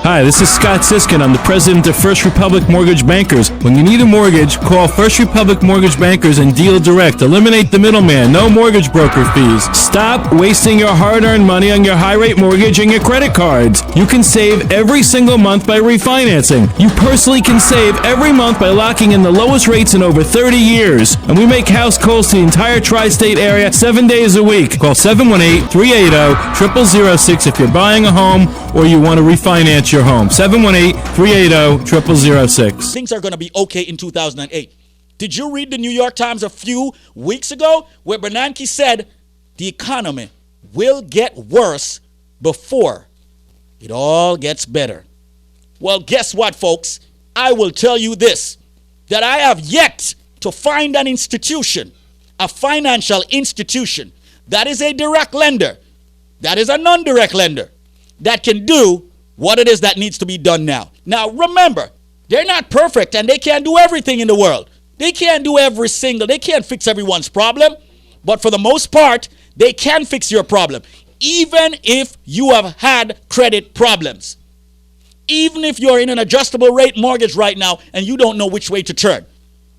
Hi, this is Scott Siskin. I'm the president of First Republic Mortgage Bankers. When you need a mortgage, call First Republic Mortgage Bankers and deal direct. Eliminate the middleman. No mortgage broker fees. Stop wasting your hard-earned money on your high-rate mortgage and your credit cards. You can save every single month by refinancing. You personally can save every month by locking in the lowest rates in over 30 years. And we make house calls to the entire tri-state area 7 days a week. Call 718-380-0006 if you're buying a home or you want to refinance your home. 718-380-0006. Things are going to be okay in 2008. Did you read the New York Times a few weeks ago where Bernanke said the economy will get worse before it all gets better? Well, guess what, folks? I will tell you this, that I have yet to find an institution, a financial institution, that is a direct lender, that is a non-direct lender, that can do what it is that needs to be done now. Now, remember, they're not perfect and they can't do everything in the world. They can't they can't fix everyone's problem. But for the most part, they can fix your problem. Even if you have had credit problems. Even if you're in an adjustable rate mortgage right now and you don't know which way to turn.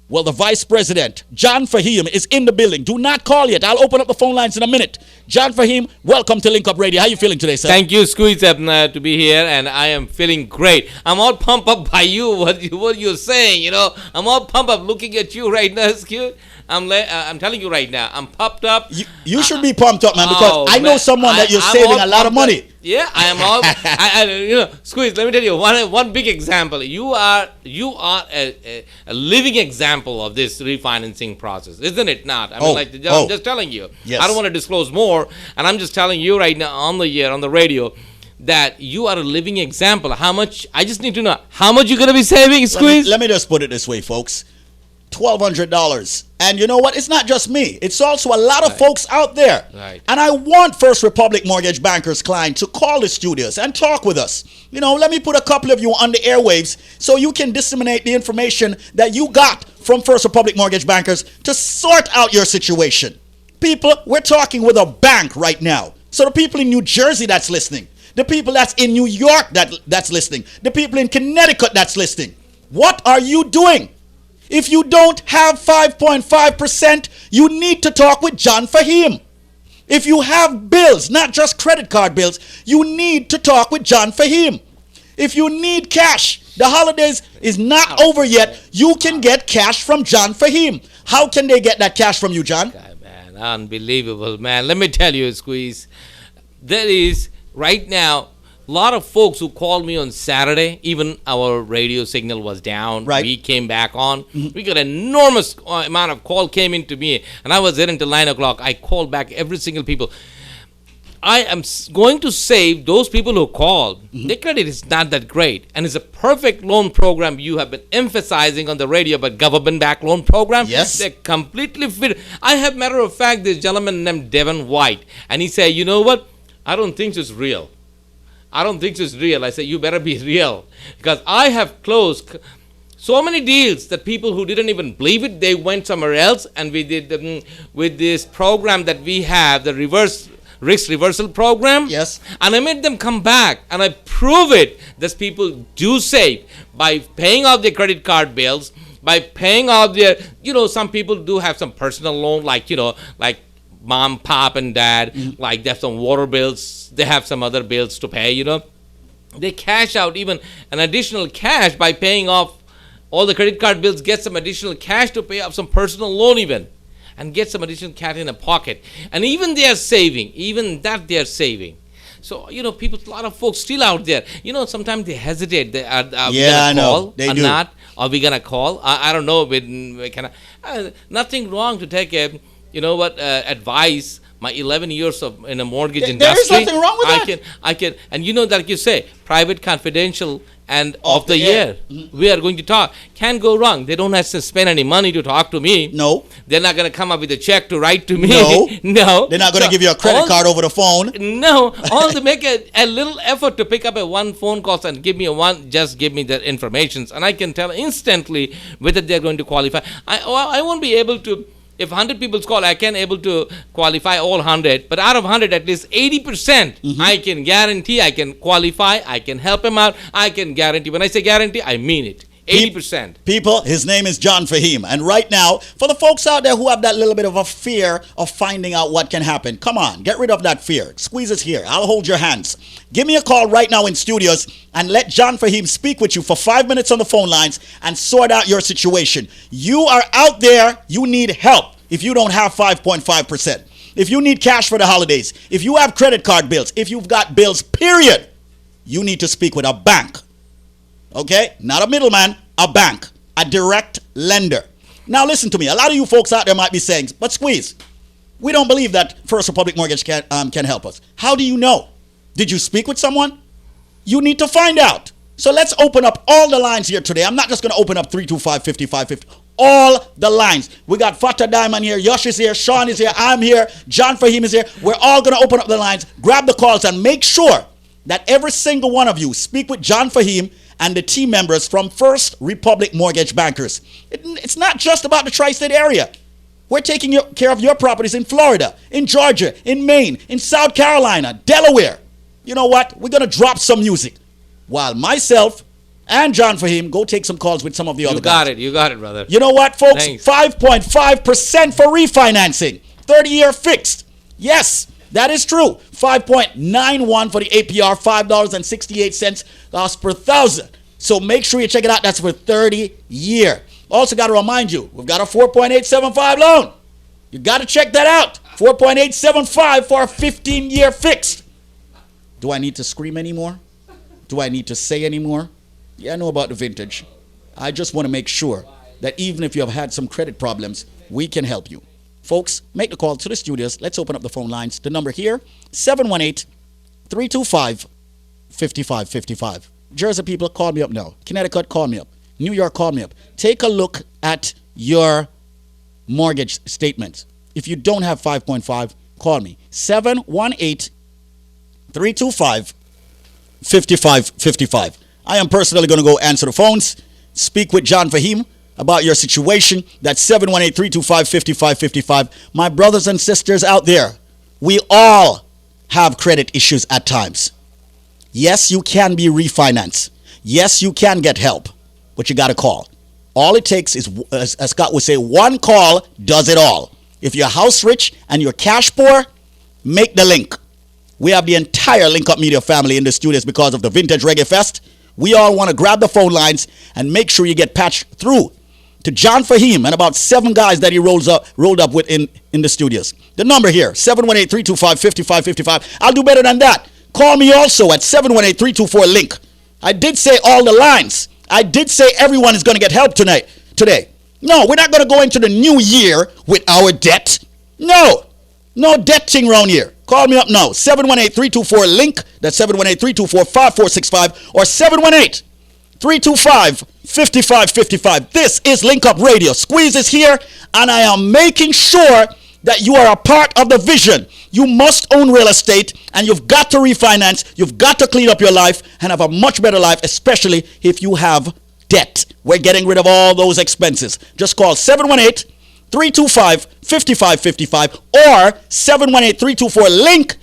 Well, the Vice President, John Fahim, is in the building. Do not call yet. I'll open up the phone lines in a minute. John Fahim, welcome to Link Up Radio. How are you feeling today, sir? Thank you, Squeeze, to be here, and I am feeling great. I'm all pumped up by you, what you're saying, you know. I'm all pumped up looking at you right now, Squeeze. I'm telling you right now, I'm pumped up. You should be pumped up, man, because I know someone that you're saving a lot of money. Up. Yeah, I am all. Squeeze. Let me tell you one big example. You are a living example of this refinancing process, isn't it? Not. I'm just telling you. Yes. I don't want to disclose more, and I'm just telling you right now on the radio that you are a living example. How much? I just need to know how much you're gonna be saving, Squeeze. Let me just put it this way, folks. $1,200. And you know what? It's not just me. It's also a lot of folks out there. Right. And I want First Republic Mortgage Bankers client to call the studios and talk with us. You know, let me put a couple of you on the airwaves so you can disseminate the information that you got from First Republic Mortgage Bankers to sort out your situation. People, we're talking with a bank right now. So the people in New Jersey that's listening, the people that's in New York that's listening, the people in Connecticut that's listening, what are you doing? If you don't have 5.5%, you need to talk with John Fahim. If you have bills, not just credit card bills, you need to talk with John Fahim. If you need cash, the holidays is not over yet, you can get cash from John Fahim. How can they get that cash from you, John? God, man, unbelievable, man. Let me tell you, Squeeze, there is right now a lot of folks who called me on Saturday. Even our radio signal was down. Right. We came back on. We got an enormous amount of call came into me, and I was there until 9 o'clock. I called back every single people. I am going to save those people who called. Their credit is not that great, and it's a perfect loan program you have been emphasizing on the radio, but government-backed loan program. Yes. They're completely fit. I have, matter of fact, this gentleman named Devin White, and he said, you know what? I don't think it's real. I don't think it's real. I said, you better be real. Because I have closed so many deals that people who didn't even believe it, they went somewhere else. And we did with this program that we have, the risk reversal program. Yes. And I made them come back. And I prove it that people do save by paying off their credit card bills, by paying off their, some people do have some personal loan, like mom, pop, and dad, like they have some water bills, they have some other bills to pay, They cash out even an additional cash by paying off all the credit card bills, get some additional cash to pay off some personal loan even, and get some additional cash in a pocket. And even they are saving, they are saving. So, people, a lot of folks still out there, sometimes they hesitate. Are we I gonna call know. They or do. not? Are we going to call? I don't know. Nothing wrong to take advice. My 11 years in a mortgage industry. There is nothing wrong with that. I can, and like you say, private, confidential, and of the year. We are going to talk. Can't go wrong. They don't have to spend any money to talk to me. No. They're not going to come up with a check to write to me. No. No. They're not going to give you a credit card over the phone. No. All to make a little effort to pick up one phone call and give me just give me the information, and I can tell instantly whether they're going to qualify. I won't be able to If 100 people call, I can able to qualify all 100. But out of 100, at least 80%, I can guarantee, I can qualify, I can help him out, I can guarantee. When I say guarantee, I mean it. 80%. People, his name is John Fahim. And right now, for the folks out there who have that little bit of a fear of finding out what can happen, come on, get rid of that fear. Squeeze it here. I'll hold your hands. Give me a call right now in studios and let John Fahim speak with you for 5 minutes on the phone lines and sort out your situation. You are out there, you need help if you don't have 5.5%. If you need cash for the holidays, if you have credit card bills, if you've got bills, period, you need to speak with a bank. Okay? Not a middleman, a bank, a direct lender. Now listen to me. A lot of you folks out there might be saying, but Squeeze, we don't believe that First Republic Mortgage can help us. How do you know? Did you speak with someone? You need to find out. So let's open up all the lines here today. I'm not just going to open up 325-5550. All the lines. We got Fata Diamond here, Yosh is here, Sean is here, I'm here, John Fahim is here. We're all going to open up the lines, grab the calls, and make sure that every single one of you speak with John Fahim and the team members from First Republic Mortgage Bankers. It's not just about the tri-state area. We're taking care of your properties in Florida, in Georgia, in Maine, in South Carolina, Delaware. You know what? We're going to drop some music while myself and John Fahim go take some calls with some of the other guys. You got it, brother. You know what, folks? Thanks. 5.5% for refinancing. 30-year fixed. Yes, that is true. 5.91 for the APR, $5.68 cost per thousand. So make sure you check it out. That's for 30-year. Also got to remind you, we've got a 4.875 loan. You got to check that out. 4.875 for a 15-year fixed. Do I need to scream anymore? Do I need to say anymore? Yeah, I know about the vintage. I just want to make sure that even if you have had some credit problems, we can help you. Folks, make the call to the studios. Let's open up the phone lines. The number here, 718-325-5555. Jersey people, call me up now. Connecticut, call me up. New York, call me up. Take a look at your mortgage statement. If you don't have 5.5, call me. 718-325-5555. I am personally going to go answer the phones, speak with John Fahim about your situation. That's 718-325-5555. My brothers and sisters out there, we all have credit issues at times. Yes, you can be refinanced. Yes, you can get help, but you got to call. All it takes is, as Scott would say, one call does it all. If you're house rich and you're cash poor, make the link. We have the entire Link Up Media family in the studios because of the Vintage Reggae Fest. We all want to grab the phone lines and make sure you get patched through to John Fahim and about 7 guys that he rolled up with in the studios. The number here, 718-325-5555. I'll do better than that. Call me also at 718-324-LINK. I did say all the lines. I did say everyone is going to get help today. No, we're not going to go into the new year with our debt. No debt thing around here. Call me up now, 718-324-LINK. That's 718-324-5465 or 718-325-5555. This is Link Up Radio. Squeeze is here, and I am making sure that you are a part of the vision. You must own real estate, and you've got to refinance. You've got to clean up your life and have a much better life, especially if you have debt. We're getting rid of all those expenses. Just call 718-325-5555 or 718-324-LINK.